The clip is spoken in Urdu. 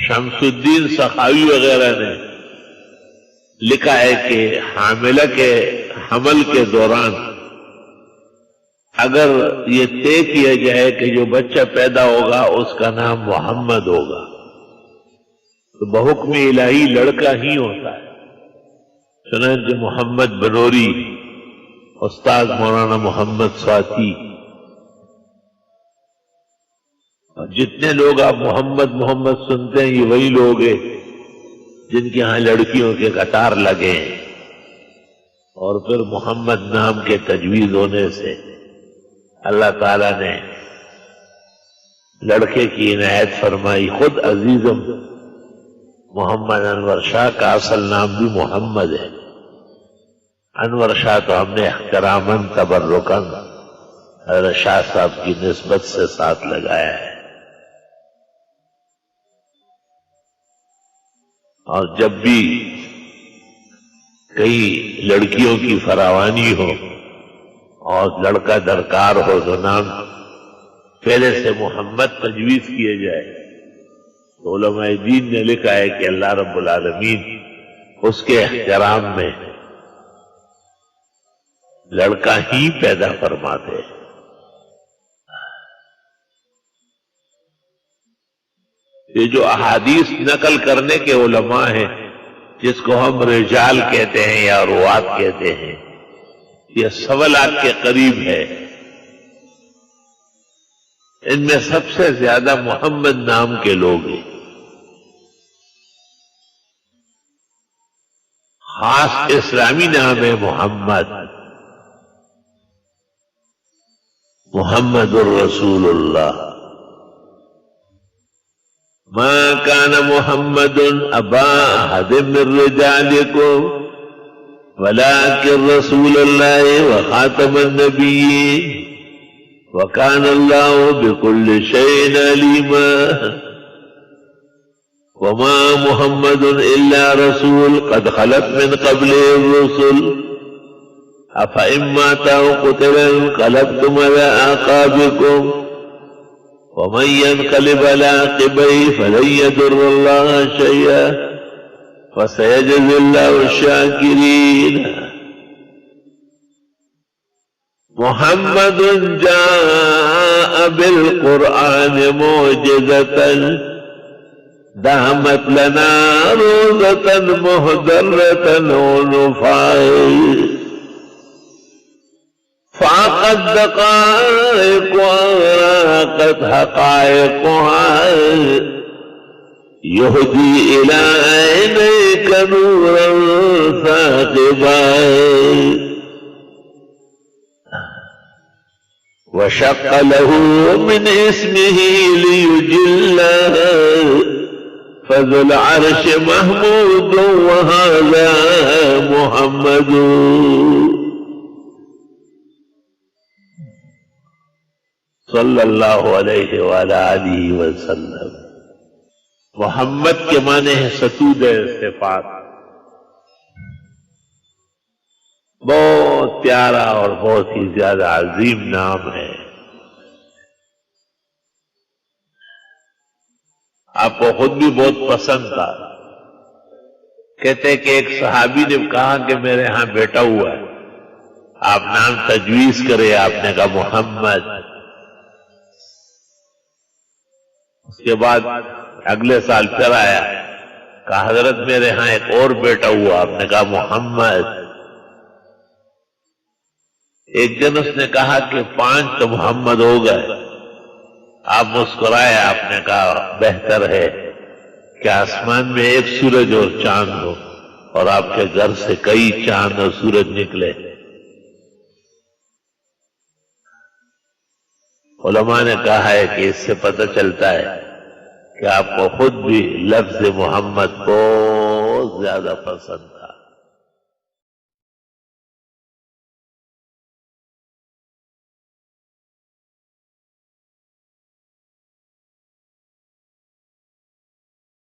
شمس الدین سخاوی وغیرہ نے لکھا ہے کہ حاملہ کے حمل کے دوران اگر یہ طے کیا جائے کہ جو بچہ پیدا ہوگا اس کا نام محمد ہوگا تو بحکم الہی لڑکا ہی ہوتا ہے۔ چنانچہ محمد بنوری، استاد مولانا محمد سواتی، اور جتنے لوگ آپ محمد محمد سنتے ہیں یہ وہی لوگ ہیں جن کے ہاں لڑکیوں کے قطار لگے ہیں، اور پھر محمد نام کے تجویز ہونے سے اللہ تعالیٰ نے لڑکے کی عنایت فرمائی۔ خود عزیزم محمد انور شاہ کا اصل نام بھی محمد ہے۔ انور شاہ تو ہم نے احتراماً تبرکاً حضرت شاہ صاحب کی نسبت سے ساتھ لگایا ہے۔ اور جب بھی کئی لڑکیوں کی فراوانی ہو اور لڑکا درکار ہو تو نام پہلے سے محمد تجویز کیے جائے۔ تو علماء دین نے لکھا ہے کہ اللہ رب العالمین اس کے احترام میں لڑکا ہی پیدا فرماتے۔ یہ جو احادیث نقل کرنے کے علماء ہیں جس کو ہم رجال کہتے ہیں یا روات کہتے ہیں، یہ 1.25 لاکھ کے قریب ہے۔ ان میں سب سے زیادہ محمد نام کے لوگ ہیں۔ خاص اسلامی نام ہے محمد، محمد الرسول اللہ۔ ما كان محمد أبا أحد من رجالكم ولكن رسول الله وخاتم النبيين وكان الله بكل شيء عليما وما محمد إلا رسول قد خلت من قبله الرسل أفإن مات أو قتل انقلبتم على أعقابكم ومن ينقلب على عقبيه فلن يضر الله شيئا وسيجزي الله الشاكرين۔ محمد جاء بالقرآن معجزة دامت لنا روزة مهدرة ونفاء فاقت دقائق وراقت حقائقها يهدي إلى عينيك نورا ثاقبا وشق له من اسمه ليجله فذو العرش محمود وهذا محمد۔ صلی اللہ علیہ وآلہ وسلم۔ محمد کے معنی ہے ستود صفات، بہت پیارا اور بہت ہی زیادہ عظیم نام ہے۔ آپ کو خود بھی بہت پسند تھا۔ کہتے کہ ایک صحابی نے کہا کہ میرے ہاں بیٹا ہوا ہے، آپ نام تجویز کرے۔ آپ نے کہا محمد۔ اس کے بعد اگلے سال پھر آیا، کہا حضرت میرے ہاں ایک اور بیٹا ہوا، آپ نے کہا محمد۔ ایک دن اس نے کہا کہ 5 تو محمد ہو گئے۔ آپ مسکرائے، آپ نے کہا بہتر ہے کہ آسمان میں ایک سورج اور چاند ہو اور آپ کے گھر سے کئی چاند اور سورج نکلے۔ علماء نے کہا ہے کہ اس سے پتہ چلتا ہے کہ آپ کو خود بھی لفظ محمد بہت زیادہ پسند ہے۔